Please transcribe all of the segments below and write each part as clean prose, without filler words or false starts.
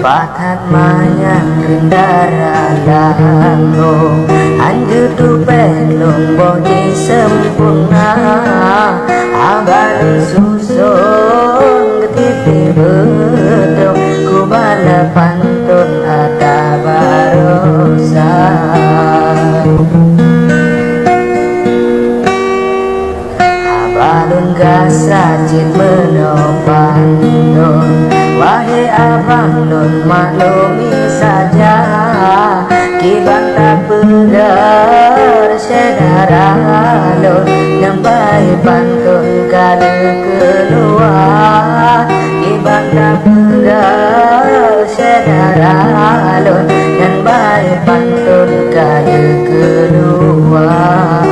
Pahat mayang kendara langgong anjur tu pelong boji sempurna abang susun ketipi bedong ku bala pantun ada barosa abalun gasajin menopantun wahai abang nun maklumi saja Kibang tak pegar sedara lun Nyampai pantun kada keluar Kibang tak pegar sedara lun Nyampai pantun kada keluar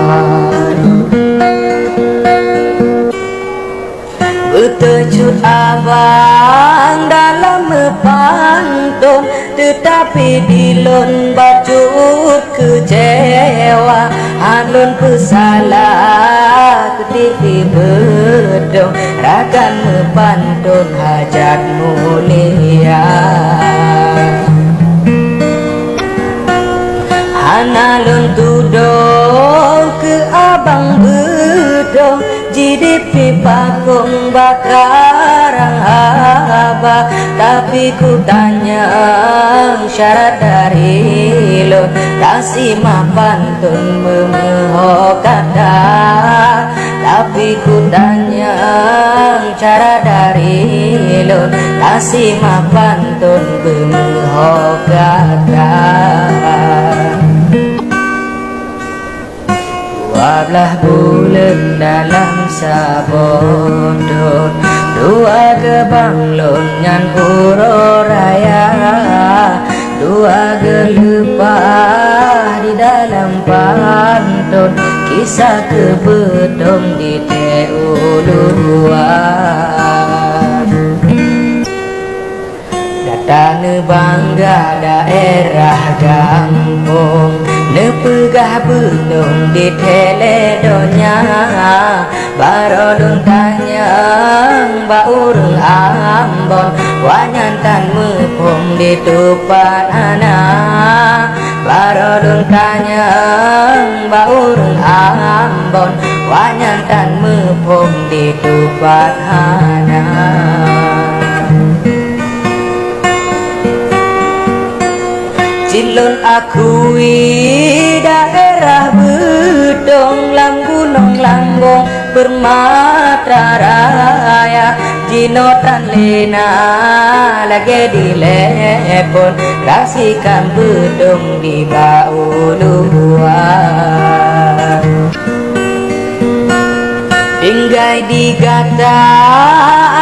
Bertejut abang dalam pantun Tetapi dilun bacut kecewa Alun pesalah ketipi bedong Rakan mepantun hajat mulia Analun tudong ke abang bedong Jidipi pakung bakarang abah Tapi ku tanya syarat dari lo Tak simak pantun memeho kata Tapi ku tanya cara dari lo Tak simak pantun memeho kata Belah bulan dalam sabodon Dua gebang lonyan puro raya Dua gelepah di dalam pantun Kisah kebedong di teuluan Datang bangga daerah kampung Nepegah bedong di teledonya Barodun tanyang baurung ambon Wanyantan mepung di tupan anak Barodun tanyang baurung ambon Wanyantan mepung di tupan anak Cilun akui daerah bedong Lam gunung langgong bermata raya Jinotan lena lagi dilepon Raksikan bedong di bauluan Tinggai digata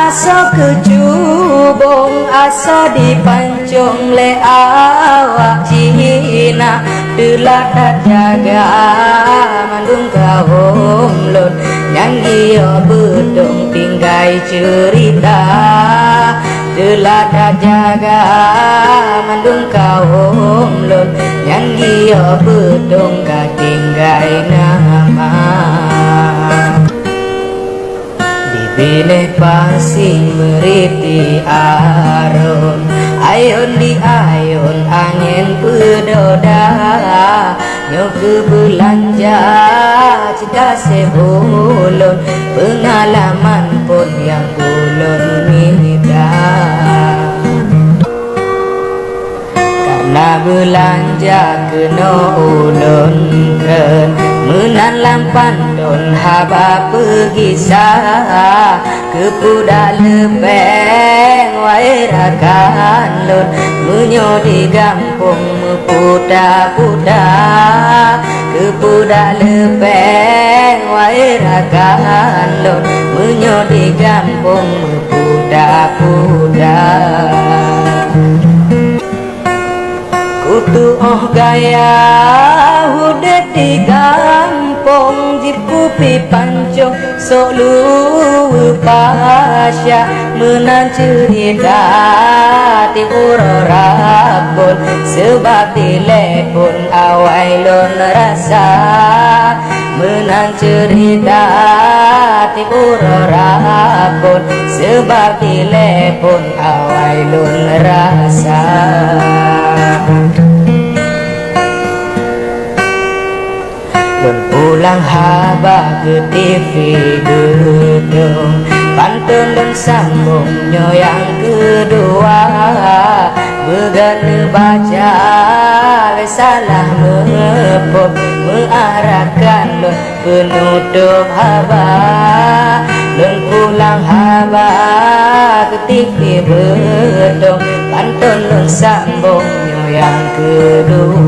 asa kecubung Asa dipancung le awak Cina Delatat jaga mandung kaum lun Nyanyi bedong tinggai cerita Delatat jaga mandung kaum lun Nyanyi bedong katinggai nama Pilih pasing meriti arun Ayun di ayun angin pedoda Nyoke belanja cita sebulun Pengalaman pun yang ulun minta Karena belanja kena ulun ken Menan lampantun haba pergi sah Kepuda lepeng wairakan lun Menyo di gampung mepuda-puda Kepuda lepeng wairakan lun Menyo di gampung mepuda-puda Kutu oh gaya hudet di gampung kampung jipupi panco solu pasya menan cerita ti urorabon sebab telepon awai lon rasa menan cerita ti urorabon sebab telepon awai lon rasa. Lon pulang haba ke TV gedung pantun dan sambungnya yang kedua begana baca salah mepop mengarahkan lon penutup haba. Lon pulang haba ke TV gedung pantun dan sambungnya yang kedua